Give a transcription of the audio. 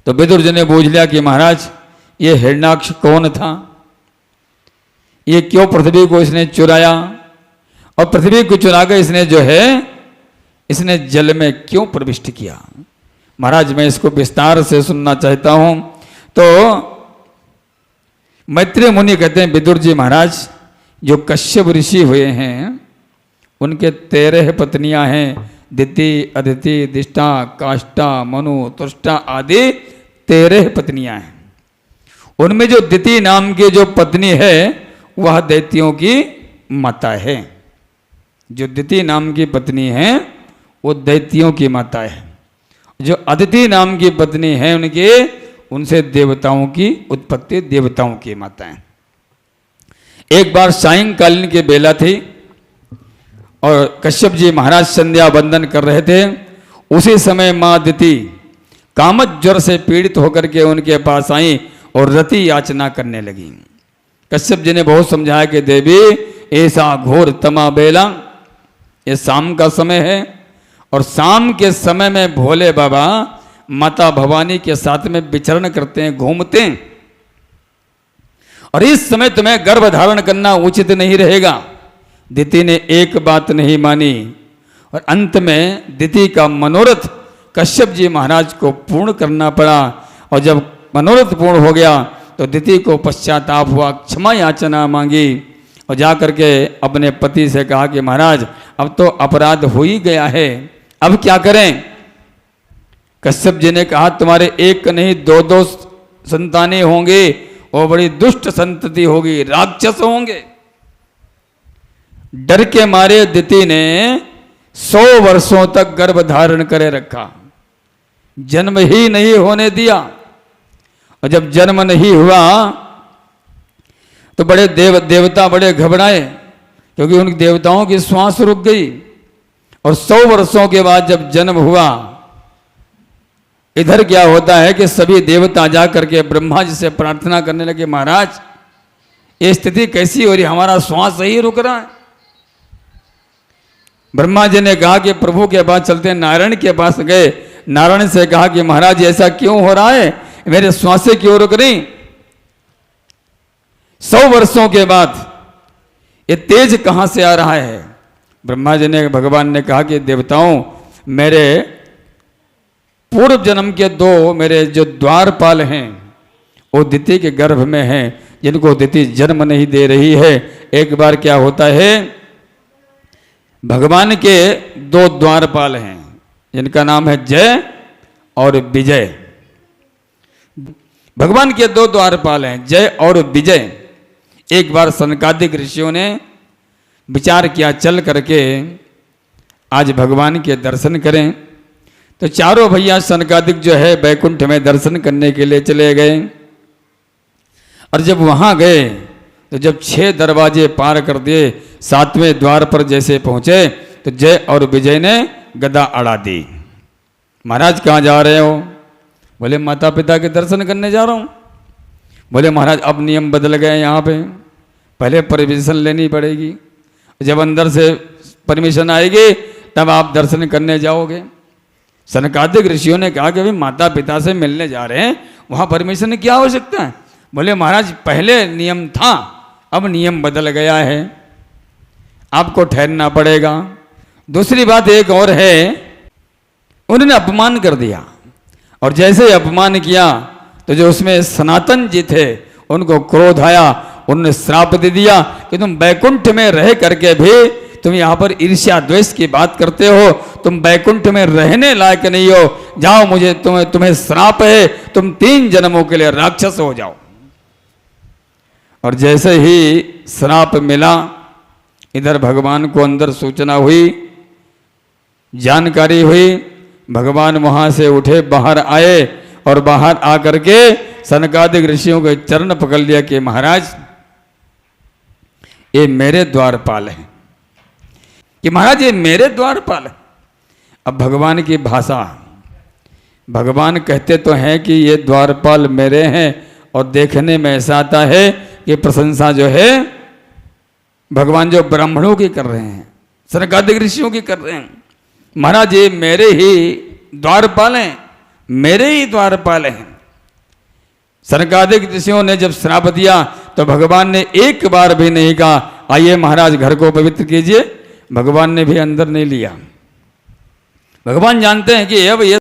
तो विदुर जी ने बूझ लिया कि महाराज ये हिरण्याक्ष कौन था, ये क्यों पृथ्वी को इसने चुराया, और पृथ्वी को चुरा कर इसने जो है इसने जल में क्यों प्रविष्ट किया। महाराज मैं इसको विस्तार से सुनना चाहता हूं। तो मैत्रेय मुनि कहते हैं विदुर जी महाराज जो कश्यप ऋषि हुए हैं उनके 13 पत्नियां हैं, दिति, अदिति, दिष्टा, काष्ठा, मनु, तुष्टा आदि 13 पत्नियां हैं। उनमें जो दिति नाम की जो पत्नी है वह दैत्यों की माता है। जो दिति नाम की पत्नी है वो दैत्यों की माता है। जो अदिति नाम की पत्नी है उनके उनसे देवताओं की उत्पत्ति, देवताओं की माता है। एक बार सायंकालीन की बेला थी और कश्यप जी महाराज संध्या वंदन कर रहे थे। उसी समय माँ दिति कामत ज्वर से पीड़ित होकर के उनके पास आई और रति याचना करने लगी। कश्यप जी ने बहुत समझाया कि देवी ऐसा घोर तमा बेला, ये शाम का समय है और शाम के समय में भोले बाबा माता भवानी के साथ में विचरण करते हैं, घूमते हैं, और इस समय तुम्हें गर्भ धारण करना उचित नहीं रहेगा। दिति ने एक बात नहीं मानी और अंत में दिति का मनोरथ कश्यप जी महाराज को पूर्ण करना पड़ा। और जब मनोरथ पूर्ण हो गया तो दिति को पश्चाताप हुआ, क्षमा याचना मांगी और जा करके अपने पति से कहा कि महाराज अब तो अपराध हो ही गया है, अब क्या करें। कश्यप जी ने कहा तुम्हारे एक नहीं 2-2 संतानें होंगे और बड़ी दुष्ट संतति होगी, राक्षस होंगे। डर के मारे दिति ने 100 वर्षों तक गर्भ धारण करे रखा, जन्म ही नहीं होने दिया। और जब जन्म नहीं हुआ तो बड़े देवता बड़े घबराए क्योंकि उन देवताओं की श्वास रुक गई। और 100 वर्षों के बाद जब जन्म हुआ, इधर क्या होता है कि सभी देवता जा करके ब्रह्मा जी से प्रार्थना करने लगे, महाराज ये स्थिति कैसी हो रही, हमारा श्वास सही रुक रहा है। ब्रह्मा जी ने कहा कि प्रभु के पास चलते हैं। नारायण के पास गए, नारायण से कहा कि महाराज ऐसा क्यों हो रहा है, मेरे श्वासें क्यों रुक रही। 100 वर्षों के बाद ये तेज कहां से आ रहा है। ब्रह्मा जी ने भगवान ने कहा कि देवताओं मेरे पूर्व जन्म के 2 मेरे जो द्वारपाल हैं वो दिति के गर्भ में हैं, जिनको दिति जन्म नहीं दे रही है। एक बार क्या होता है, भगवान के 2 द्वारपाल हैं जिनका नाम है जय और विजय। भगवान के 2 द्वारपाल हैं जय और विजय। एक बार सनकादिक ऋषियों ने विचार किया चल करके आज भगवान के दर्शन करें। तो चारों भैया सनकादिक जो है बैकुंठ में दर्शन करने के लिए चले गए। और जब वहां गए तो जब 6 दरवाजे पार कर दिए, 7वें द्वार पर जैसे पहुंचे तो जय और विजय ने गदा अड़ा दी। महाराज कहाँ जा रहे हो? बोले माता पिता के दर्शन करने जा रहा हूं। बोले महाराज अब नियम बदल गए, यहाँ पे पहले परमिशन लेनी पड़ेगी, जब अंदर से परमिशन आएगी तब आप दर्शन करने जाओगे। सनकादिक ऋषियों ने कहा कि भाई माता पिता से मिलने जा रहे हैं, वहां परमिशन की क्या आवश्यकता है। बोले महाराज पहले नियम था, अब नियम बदल गया है, आपको ठहरना पड़ेगा। दूसरी बात एक और है, उन्होंने अपमान कर दिया और जैसे अपमान किया तो जो उसमें सनातन जी थे उनको क्रोध आया, उन्होंने श्राप दे दिया कि तुम बैकुंठ में रह करके भी तुम यहाँ पर ईर्ष्या द्वेष की बात करते हो, तुम बैकुंठ में रहने लायक नहीं हो, जाओ मुझे तुम्हें श्राप है, तुम 3 जन्मों के लिए राक्षस हो जाओ। और जैसे ही श्राप मिला इधर भगवान को अंदर सूचना हुई, जानकारी हुई, भगवान वहां से उठे बाहर आए और बाहर आकर के सनकादिक ऋषियों के चरण पकड़ लिया कि महाराज ये मेरे द्वारपाल हैं, कि महाराज ये मेरे द्वारपाल है। अब भगवान की भाषा, भगवान कहते तो हैं कि ये द्वारपाल मेरे हैं और देखने में ऐसा आता है कि प्रशंसा जो है भगवान जो ब्राह्मणों की कर रहे हैं, सनकादिक ऋषियों की कर रहे हैं। महाराज ये मेरे ही द्वारपाल हैं, मेरे ही द्वारपाल हैं। सनकादिक ऋषियों ने जब श्राप दिया तो भगवान ने एक बार भी नहीं कहा आइए महाराज घर को पवित्र कीजिए, भगवान ने भी अंदर नहीं लिया। भगवान जानते हैं कि अब ये